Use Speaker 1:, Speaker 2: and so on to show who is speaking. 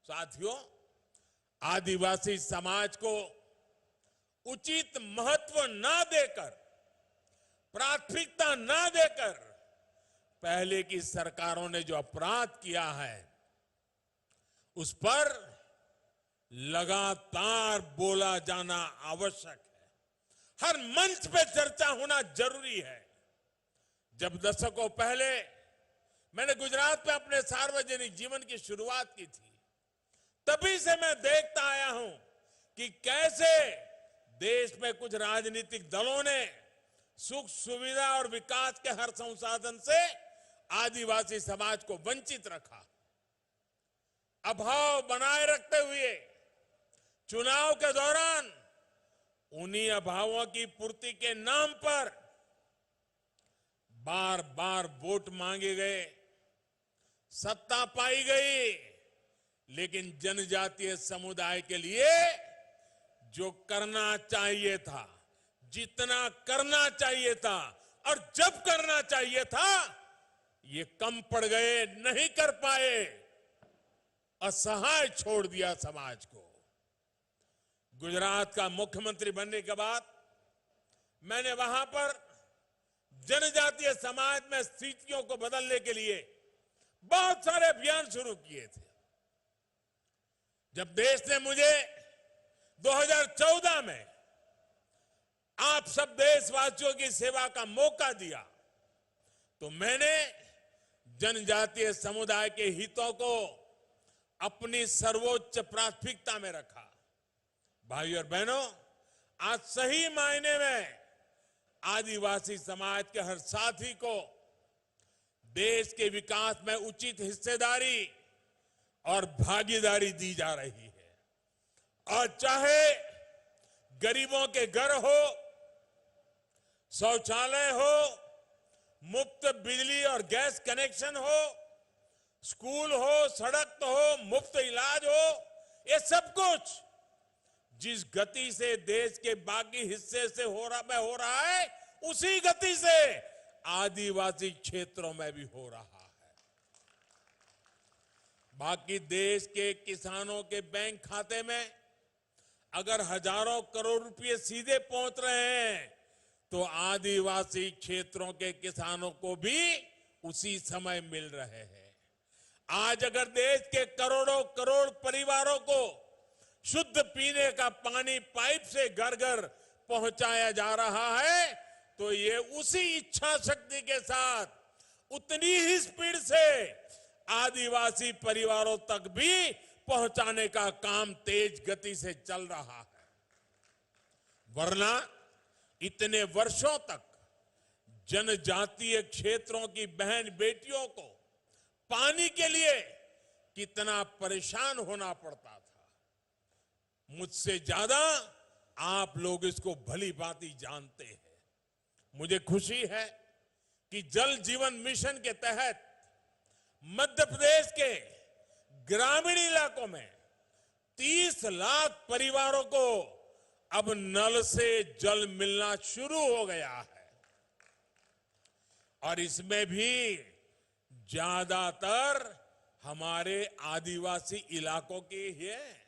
Speaker 1: साथियों, आदिवासी समाज को उचित महत्व ना देकर, प्राथमिकता ना देकर पहले की सरकारों ने जो अपराध किया है उस पर लगातार बोला जाना आवश्यक है। हर मंच पे चर्चा होना जरूरी है। जब दशकों पहले मैंने गुजरात में अपने सार्वजनिक जीवन की शुरुआत की थी, तभी से मैं देखता आया हूं कि कैसे देश में कुछ राजनीतिक दलों ने सुख सुविधा और विकास के हर संसाधन से आदिवासी समाज को वंचित रखा। अभाव बनाए रखते हुए चुनाव के दौरान उन्हीं अभावों की पूर्ति के नाम पर बार बार वोट मांगे गए, सत्ता पाई गई, लेकिन जनजातीय समुदाय के लिए जो करना चाहिए था, जितना करना चाहिए था और जब करना चाहिए था, ये कम पड़ गए, नहीं कर पाए, असहाय छोड़ दिया समाज को। गुजरात का मुख्यमंत्री बनने के बाद मैंने वहां पर जनजातीय समाज में स्थितियों को बदलने के लिए बहुत सारे अभियान शुरू किए थे। जब देश ने मुझे 2014 में आप सब देशवासियों की सेवा का मौका दिया, तो मैंने जनजातीय समुदाय के हितों को अपनी सर्वोच्च प्राथमिकता में रखा। भाइयों और बहनों, आज सही मायने में आदिवासी समाज के हर साथी को देश के विकास में उचित हिस्सेदारी और भागीदारी दी जा रही है। और चाहे गरीबों के घर हो, शौचालय हो, मुफ्त बिजली और गैस कनेक्शन हो, स्कूल हो, सड़क हो, मुफ्त इलाज हो, ये सब कुछ जिस गति से देश के बाकी हिस्से से हो रहा है, उसी गति से आदिवासी क्षेत्रों में भी हो रहा है। बाकी देश के किसानों के बैंक खाते में अगर हजारों करोड़ रुपए सीधे पहुंच रहे हैं, तो आदिवासी क्षेत्रों के किसानों को भी उसी समय मिल रहे हैं। आज अगर देश के करोड़ों करोड़ परिवारों को शुद्ध पीने का पानी पाइप से घर घर पहुंचाया जा रहा है, तो ये उसी इच्छा शक्ति के साथ उतनी ही स्पीड से आदिवासी परिवारों तक भी पहुंचाने का काम तेज गति से चल रहा है। वरना इतने वर्षों तक जनजातीय क्षेत्रों की बहन बेटियों को पानी के लिए कितना परेशान होना पड़ता था, मुझसे ज्यादा आप लोग इसको भली भांति जानते हैं। मुझे खुशी है कि जल जीवन मिशन के तहत मध्य प्रदेश के ग्रामीण इलाकों में 30 लाख परिवारों को अब नल से जल मिलना शुरू हो गया है। और इसमें भी ज्यादातर हमारे आदिवासी इलाकों के ही है।